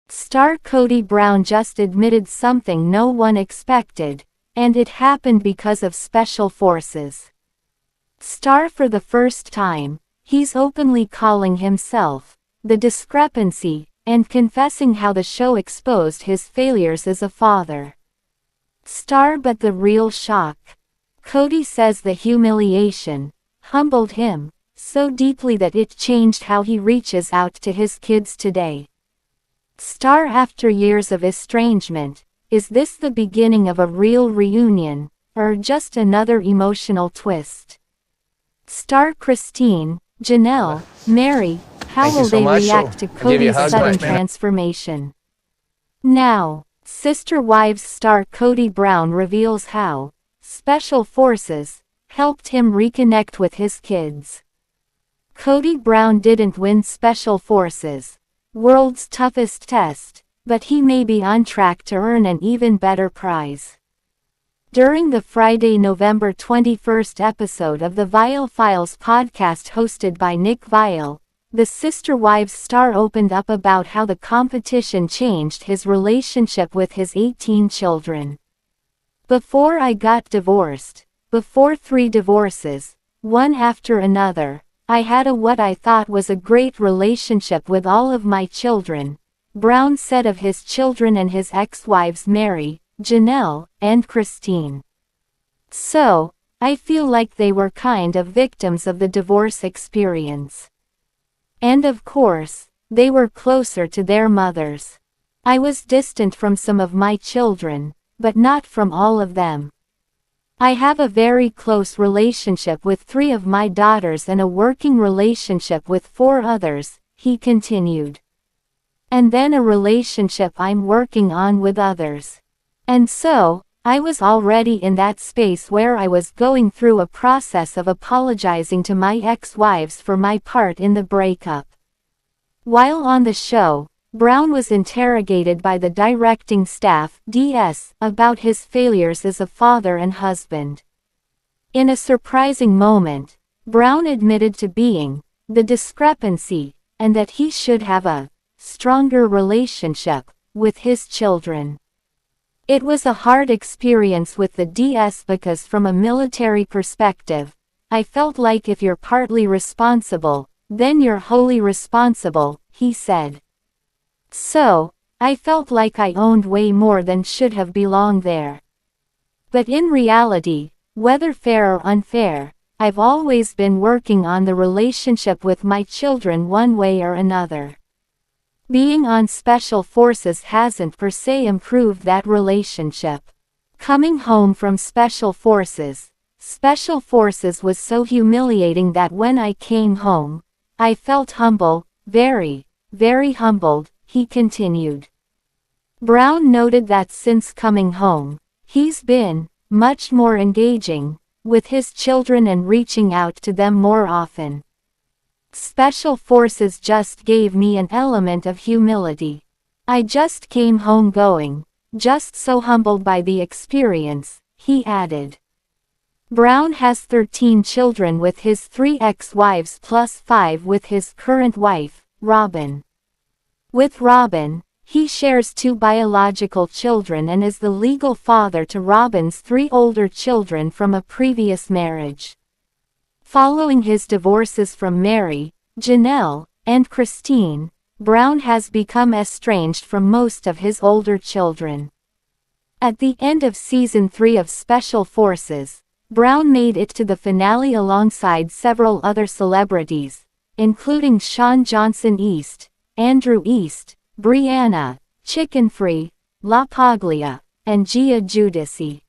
Star Kody Brown just admitted something no one expected, and it happened because of special forces. Star for the first time, he's openly calling himself the discrepancy, and confessing how the show exposed his failures as a father. Star, but the real shock. Kody says the humiliation humbled him so deeply that it changed how he reaches out to his kids today. Star, after years of estrangement, is this the beginning of a real reunion, or just another emotional twist? Star Christine, Janelle, Meri, how will they react to Kody's sudden transformation? Now, Sister Wives star Kody Brown reveals how special forces helped him reconnect with his kids. Kody Brown didn't win Special Forces, world's toughest test, but he may be on track to earn an even better prize. During the Friday, November 21st episode of the Viall Files podcast hosted by Nick Viall, the Sister Wives star opened up about how the competition changed his relationship with his 18 children. Before I got divorced, before 3 divorces, one after another, I had what I thought was a great relationship with all of my children, Brown said of his children and his ex-wives Meri, Janelle, and Christine. So, I feel like they were kind of victims of the divorce experience. And of course, they were closer to their mothers. I was distant from some of my children, but not from all of them. I have a very close relationship with 3 of my daughters and a working relationship with 4 others, he continued. And then a relationship I'm working on with others. And so, I was already in that space where I was going through a process of apologizing to my ex-wives for my part in the breakup. While on the show, Brown was interrogated by the directing staff (DS) about his failures as a father and husband. In a surprising moment, Brown admitted to being the discrepancy, and that he should have a stronger relationship with his children. It was a hard experience with the DS because from a military perspective, I felt like if you're partly responsible, then you're wholly responsible, he said. So, I felt like I owned way more than should have belonged there. But in reality, whether fair or unfair, I've always been working on the relationship with my children one way or another. Being on Special Forces hasn't per se improved that relationship. Coming home from Special Forces was so humiliating that when I came home, I felt humble, very, very humbled, he continued. Brown noted that since coming home, he's been much more engaging with his children and reaching out to them more often. Special Forces just gave me an element of humility. I just came home going, just so humbled by the experience, he added. Brown has 13 children with his 3 ex-wives plus 5 with his current wife, Robyn. With Robyn, he shares 2 biological children and is the legal father to Robyn's 3 older children from a previous marriage. Following his divorces from Meri, Janelle, and Christine, Brown has become estranged from most of his older children. At the end of Season 3 of Special Forces, Brown made it to the finale alongside several other celebrities, including Sean Johnson East, Andrew East, Brianna, Chicken Free, La Paglia, and Gia Giudice.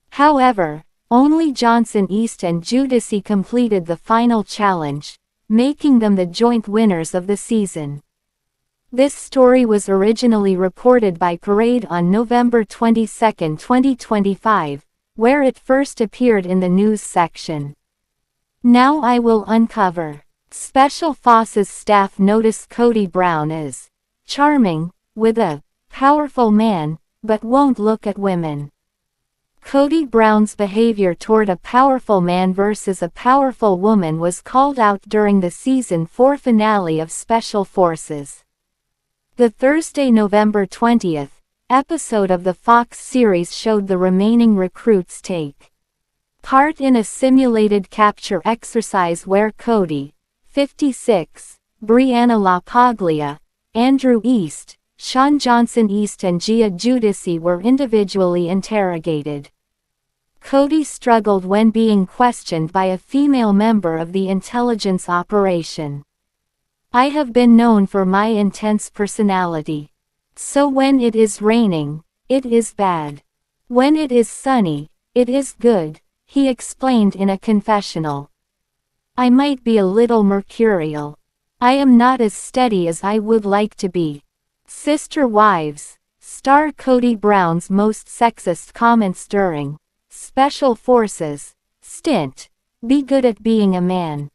However, only Johnson East and Giudice completed the final challenge, making them the joint winners of the season. This story was originally reported by Parade on November 22, 2025, where it first appeared in the news section. Now I will uncover. Special Forces staff notice Kody Brown is charming, with a powerful man, but won't look at women. Kody Brown's behavior toward a powerful man versus a powerful woman was called out during the Season 4 finale of Special Forces. The Thursday, November 20th, episode of the Fox series showed the remaining recruits take part in a simulated capture exercise where Kody, 56, Brianna LaPaglia, Andrew East, Sean Johnson East and Gia Giudice were individually interrogated. Kody struggled when being questioned by a female member of the intelligence operation. "I have been known for my intense personality. So when it is raining, it is bad. When it is sunny, it is good," he explained in a confessional. "I might be a little mercurial. I am not as steady as I would like to be." Sister Wives, star Kody Brown's most sexist comments during Special Forces stint. "Be good at being a man."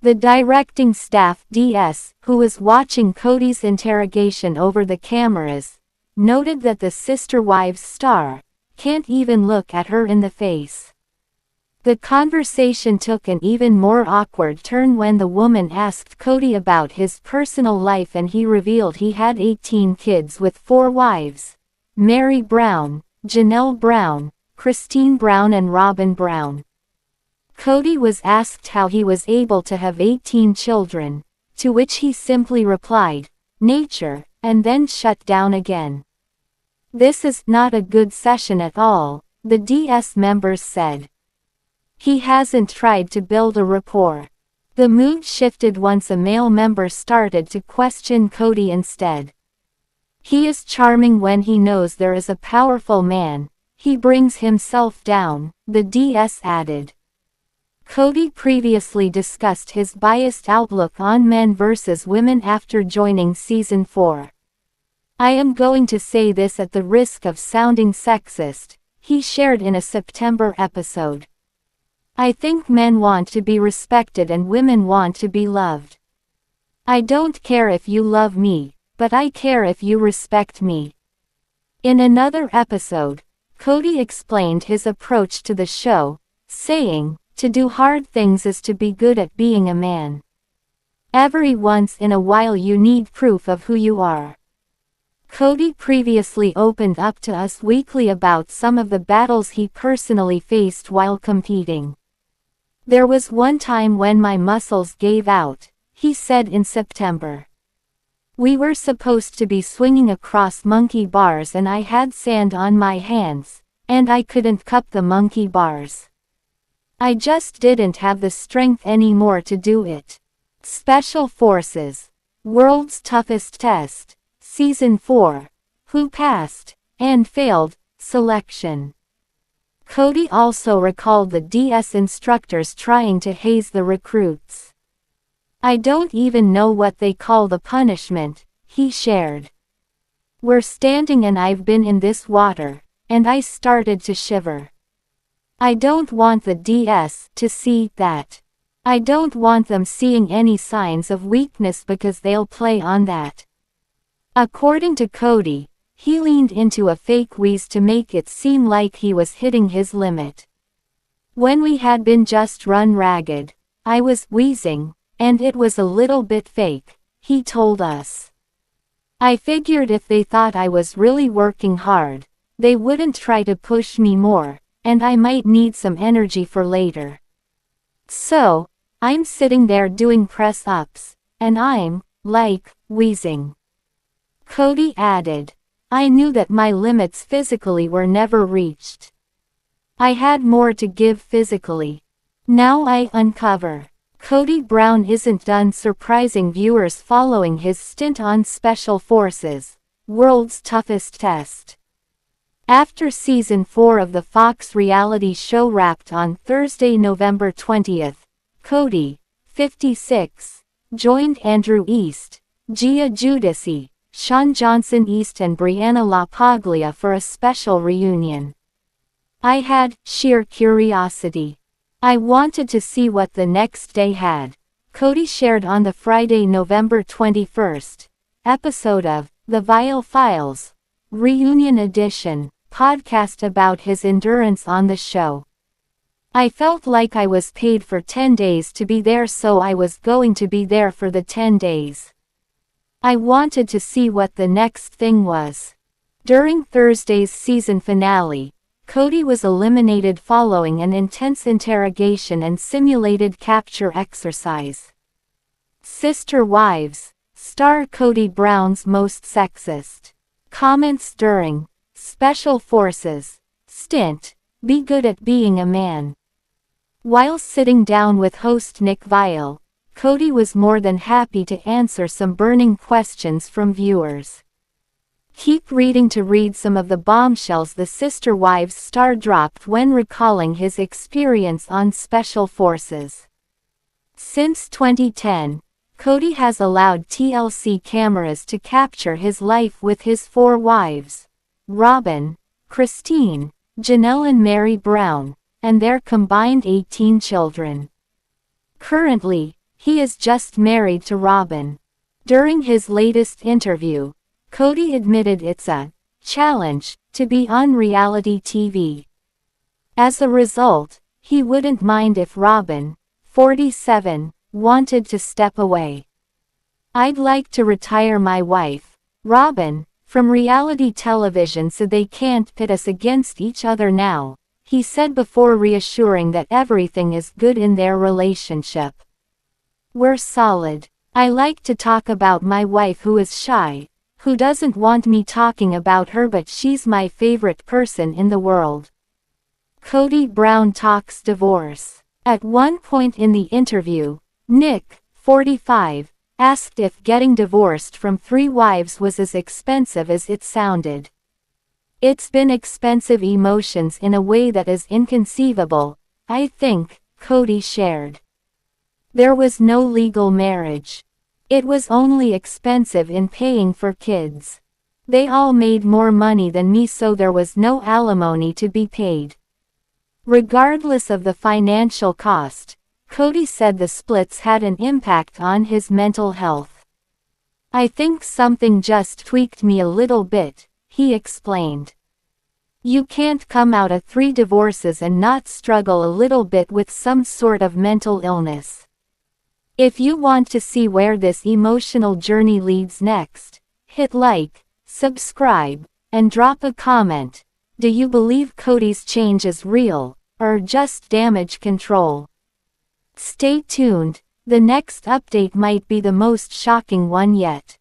The directing staff DS, who was watching Kody's interrogation over the cameras, noted that the Sister Wives star can't even look at her in the face. The conversation took an even more awkward turn when the woman asked Kody about his personal life and he revealed he had 18 kids with 4 wives: Meri Brown, Janelle Brown, Christine Brown and Robyn Brown. Kody was asked how he was able to have 18 children, to which he simply replied, "Nature," and then shut down again. "This is not a good session at all," the DS members said. He hasn't tried to build a rapport. The mood shifted once a male member started to question Kody instead. "He is charming when he knows there is a powerful man. He brings himself down," the DS added. Kody previously discussed his biased outlook on men versus women after joining Season 4. "I am going to say this at the risk of sounding sexist," he shared in a September episode. "I think men want to be respected and women want to be loved. I don't care if you love me, but I care if you respect me." In another episode, Kody explained his approach to the show, saying, "To do hard things is to be good at being a man. Every once in a while you need proof of who you are." Kody previously opened up to Us Weekly about some of the battles he personally faced while competing. "There was one time when my muscles gave out," he said in September. "We were supposed to be swinging across monkey bars and I had sand on my hands, and I couldn't cup the monkey bars. I just didn't have the strength anymore to do it." Special Forces, World's Toughest Test, Season 4, Who Passed and Failed Selection. Kody also recalled the DS instructors trying to haze the recruits. "I don't even know what they call the punishment," he shared. "We're standing and I've been in this water, and I started to shiver. I don't want the DS to see that. I don't want them seeing any signs of weakness because they'll play on that." According to Kody, he leaned into a fake wheeze to make it seem like he was hitting his limit. "When we had been just run ragged, I was wheezing, and it was a little bit fake," he told Us. "I figured if they thought I was really working hard, they wouldn't try to push me more, and I might need some energy for later. So, I'm sitting there doing press-ups, and I'm, like, wheezing." Kody added, "I knew that my limits physically were never reached. I had more to give physically. Now I uncover." Kody Brown isn't done surprising viewers following his stint on Special Forces, World's Toughest Test. After Season 4 of the Fox reality show wrapped on Thursday, November 20th, Kody, 56, joined Andrew East, Gia Giudice, Sean Johnson East and Brianna LaPaglia for a special reunion. "I had sheer curiosity. I wanted to see what the next day had," Kody shared on the Friday, November 21st, episode of The Vile Files, Reunion Edition, podcast about his endurance on the show. "I felt like I was paid for 10 days to be there, so I was going to be there for the 10 days. I wanted to see what the next thing was. During Thursday's season finale, Kody was eliminated following an intense interrogation and simulated capture exercise. Sister Wives, star Kody Brown's most sexist comments during Special Forces stint, be good at being a man. While sitting down with host Nick Viall, Kody was more than happy to answer some burning questions from viewers. Keep reading to read some of the bombshells the Sister Wives star dropped when recalling his experience on Special Forces. Since 2010, Kody has allowed TLC cameras to capture his life with his 4 wives, Robyn, Christine, Janelle and Meri Brown, and their combined 18 children. Currently, he is just married to Robyn. During his latest interview, Kody admitted it's a challenge to be on reality TV. As a result, he wouldn't mind if Robyn, 47, wanted to step away. I'd like to retire my wife, Robyn, from reality television so they can't pit us against each other now, he said before reassuring that everything is good in their relationship. We're solid. I like to talk about my wife who is shy, who doesn't want me talking about her, but she's my favorite person in the world. Kody Brown talks divorce. At one point in the interview, Nick, 45, asked if getting divorced from 3 wives was as expensive as it sounded. It's been expensive emotions in a way that is inconceivable, I think, Kody shared. There was no legal marriage. It was only expensive in paying for kids. They all made more money than me, so there was no alimony to be paid. Regardless of the financial cost, Kody said the splits had an impact on his mental health. I think something just tweaked me a little bit, he explained. You can't come out of 3 divorces and not struggle a little bit with some sort of mental illness. If you want to see where this emotional journey leads next, hit like, subscribe, and drop a comment. Do you believe Kody's change is real, or just damage control? Stay tuned, the next update might be the most shocking one yet.